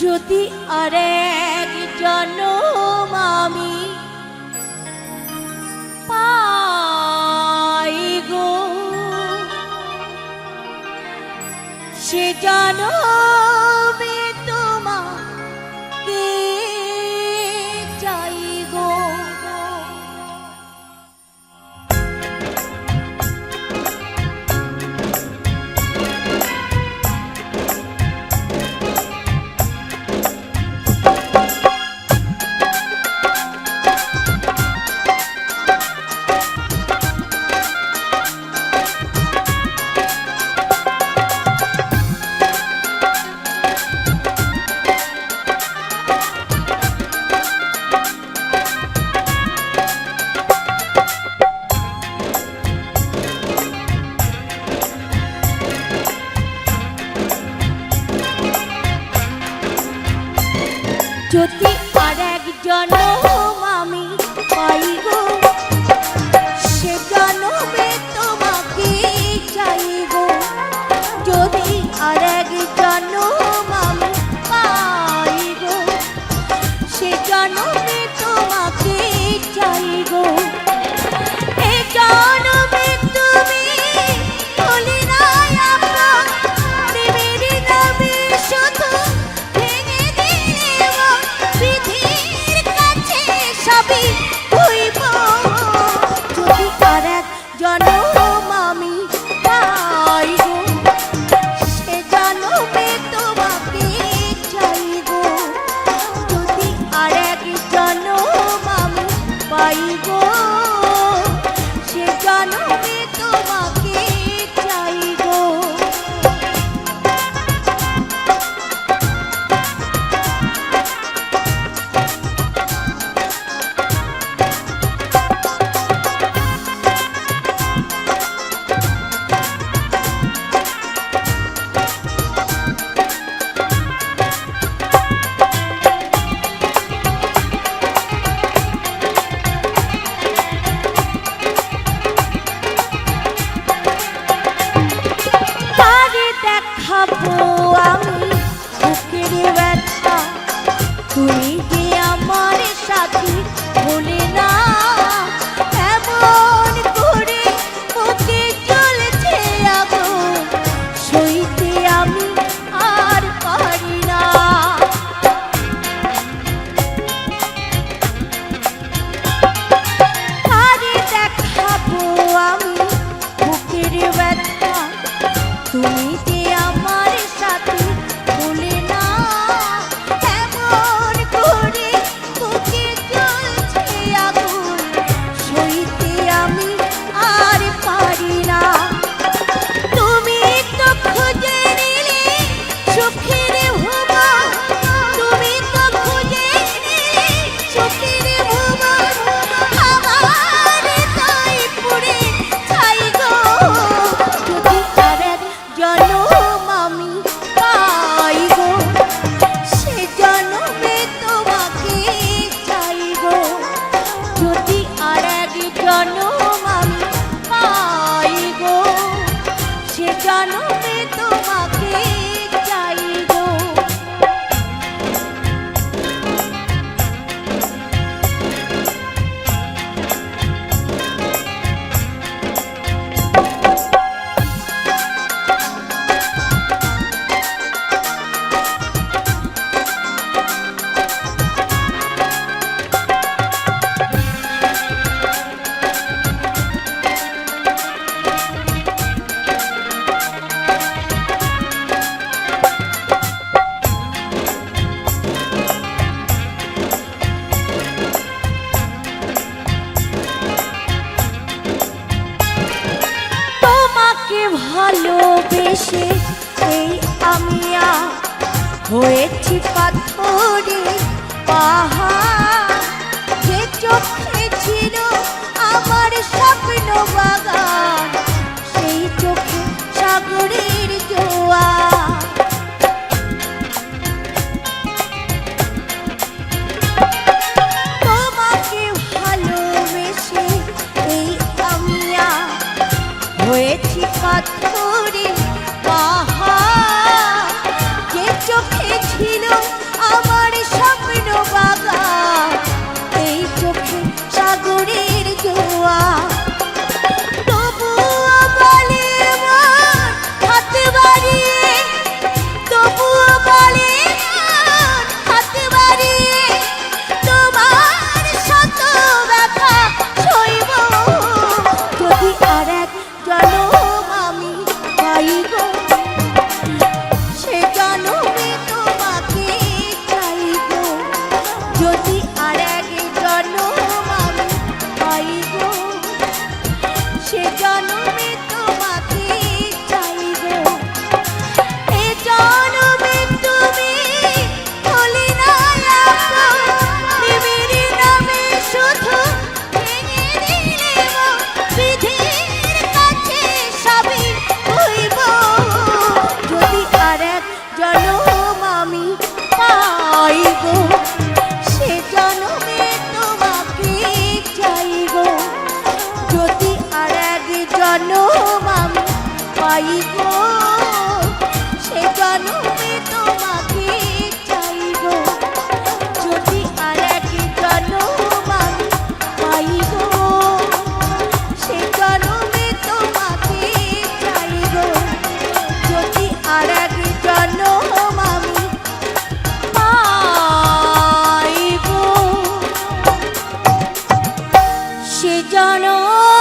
যদি আরেক জন্ম আমি পাই গো, সে জন্মে তোমাকে চাই গো। যদি আরেক জন্ম আমি পাই গো, সে জন্মে তোমাকে চাই গো। যদি আরেক জন্ম আমি পাই গো, সে জন্মে তোমাকে চাই গো। এ জন্মে তুমি ভুলি নাই আপন প্রেমের নামে শুধু ভেঙে দিলে বিধির কাছে সবই হইব। যদি আরেক জন্ম আমি পাই গো, সে জন্মে তোমাকে চাই গো। যদি আরেক জন্ম আমি পাই গো, সে জন্মে তোমাকে চাই গো। দেখাবো আমি বুকের ব্যথা, তুমি যে আমার সাথী ভুলে না। এমন করে বুকে জ্বলছে আগুন, সইতে আমি আর পারি না। আরে দেখাবো আমি বুকের ব্যথা, তুমি যে আমার সাথে ভুলে না। এমন করে বুকে জ্বলছে আগুন, সইতে আমি আর পারি না। তুমি তো খুঁজে নিলে সুখের ভুবন, তুমি তো খুঁজে নিলে সুখের ভুবন, আমার তাই পুড়ে ছাই গো। যদি আরেক জন্ম আমি পাই গো, সে জন্মে তোমাকে চাই গো। যদি আরেক জন্ম আমি পাই গো, সে জন্মে তোমাকে চাই গো। তোমাকে ভালোবেসে এই আমি হয়েছি পাথরে পাহাড়। যে চোখে ছিল আমার স্বপ্ন বাগান, সেই চোখে সাগরের জোয়ার। তোমাকে ভালোবেসে এই আমি হয়েছি পাথরে পাহাড়। যে চোখে ছিল পাই গো সে জন্মে তোমাকে চাই গো যদি আর এক জন্ম আমি পাই গো সে জন্মে তোমাকে চাই গো এ জন্মে তুমি হলে না প্রেমের নামে শুধু ভেঙে দিলে গো বিধির কাছে সবই হইব যদি আর এক জন্ম আমি পাই গো সে জন্মে তোমাকে চাই গো যদি আর এক জন্ম আমি পাই গো সে জন্মে তোমাকে চাই গো যদি আর এক জন্ম আমি পাই গো সে জন্মে তোমাকে চাই গো যদি আর এক জন্ম আমি পাই গো সে জন্ম